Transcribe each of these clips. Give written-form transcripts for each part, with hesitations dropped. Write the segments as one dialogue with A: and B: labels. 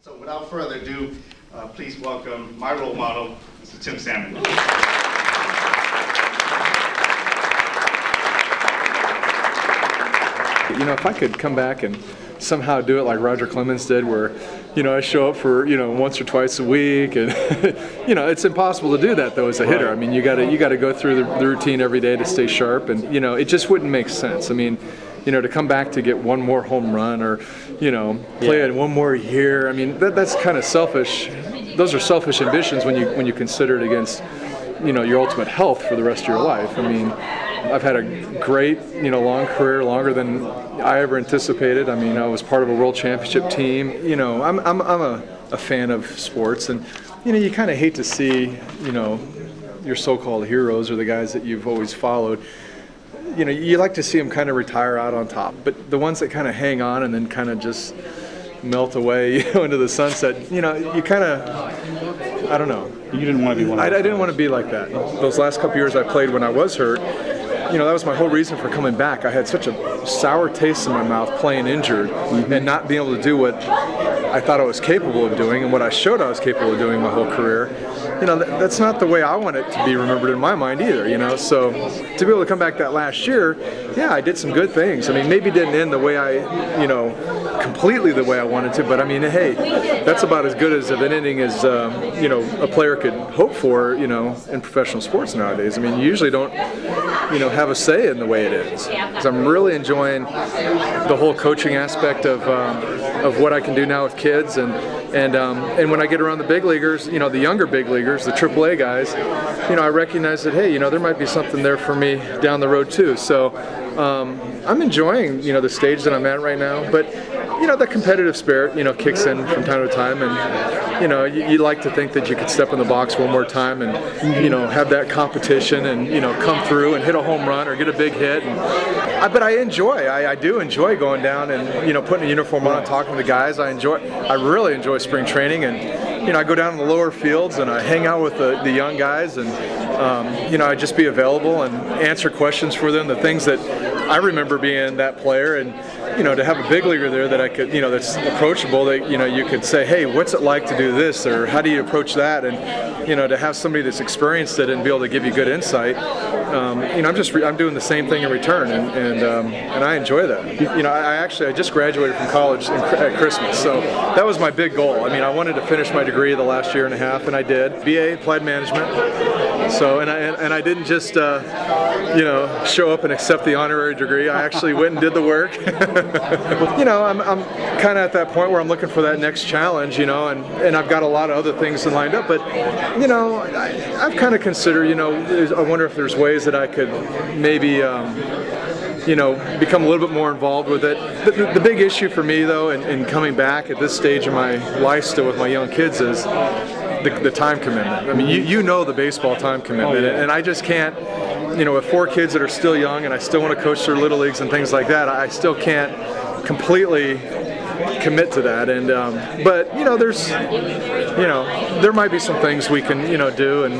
A: So without further ado, please welcome my role model, Mr. Tim Salmon.
B: You know, if I could come back and somehow do it like Roger Clemens did, where, you know, I show up for, you know, once or twice a week, and you know, it's impossible to do that though as a hitter. I mean, you got to go through the routine every day to stay sharp, and you know, it just wouldn't make sense. I mean, you know, to come back to get one more home run or, you know, play it one more year. I mean, that's kind of selfish. Those are selfish ambitions when you consider it against, you know, your ultimate health for the rest of your life. I mean, I've had a great, you know, long career, longer than I ever anticipated. I mean, I was part of a world championship team. You know, I'm a fan of sports, and you know, you kind of hate to see, you know, your so-called heroes or the guys that you've always followed. You know, you like to see them kind of retire out on top, but the ones that kind of hang on and then kind of just melt away, you know, into the sunset. You know, you kind of, I don't know.
C: You didn't want to be one of those.
B: I didn't want to be like that. Those last couple years I played when I was hurt, you know, that was my whole reason for coming back. I had such a sour taste in my mouth playing injured and not being able to do what I thought I was capable of doing and what I showed I was capable of doing my whole career. You know, that's not the way I want it to be remembered in my mind either, you know. So to be able to come back that last year, yeah, I did some good things. I mean, maybe it didn't end the way I, you know, completely the way I wanted to, but I mean, hey, that's about as good as of an ending as, you know, a player could hope for, you know, in professional sports nowadays. I mean, you usually don't, you know, have a say in the way it is. Because I'm really enjoying the whole coaching aspect of what I can do now with kids, and when I get around the big leaguers, you know, the younger big leaguers, the AAA guys, you know, I recognize that, hey, you know, there might be something there for me down the road too. So I'm enjoying, you know, the stage that I'm at right now, but you know, the competitive spirit, you know, kicks in from time to time, and you know, you like to think that you could step in the box one more time and, you know, have that competition and, you know, come through and hit a home run or get a big hit. And but I do enjoy going down and, you know, putting a uniform on and talking to the guys. I really enjoy spring training, and you know, I go down in the lower fields and I hang out with the young guys, and you know, I just be available and answer questions for them, the things that I remember being that player. And you know, to have a big leaguer there that I could, you know, that's approachable, that, you know, you could say, hey, what's it like to do this, or how do you approach that, and you know, to have somebody that's experienced it and be able to give you good insight. You know, I'm doing the same thing in return, and I enjoy that. You know, I just graduated from college at Christmas, so that was my big goal. I mean, I wanted to finish my degree the last year and a half, and I did. BA Applied Management. So, and I didn't just, you know, show up and accept the honorary degree. I actually went and did the work. You know, I'm kind of at that point where I'm looking for that next challenge, you know, and I've got a lot of other things lined up, but you know, I've kind of considered, you know, I wonder if there's ways that I could maybe, you know, become a little bit more involved with it. The big issue for me, though, in coming back at this stage of my life still with my young kids, is the time commitment. I mean, you know the baseball time commitment, and I just can't, you know, with 4 kids that are still young, and I still want to coach their little leagues and things like that, I still can't completely commit to that. And but you know, there might be some things we can, you know, do. And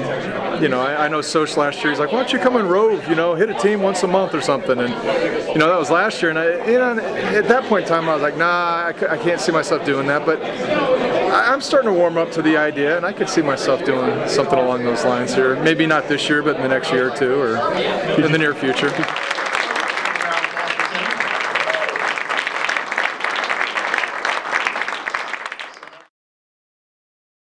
B: you know, I know Soch last year, he's like, why don't you come and rove, you know, hit a team once a month or something. And you know, that was last year, and you know, at that point in time I was like, nah, I can't see myself doing that. But I'm starting to warm up to the idea, and I could see myself doing something along those lines here. Maybe not this year, but in the next year or two, or in the near future.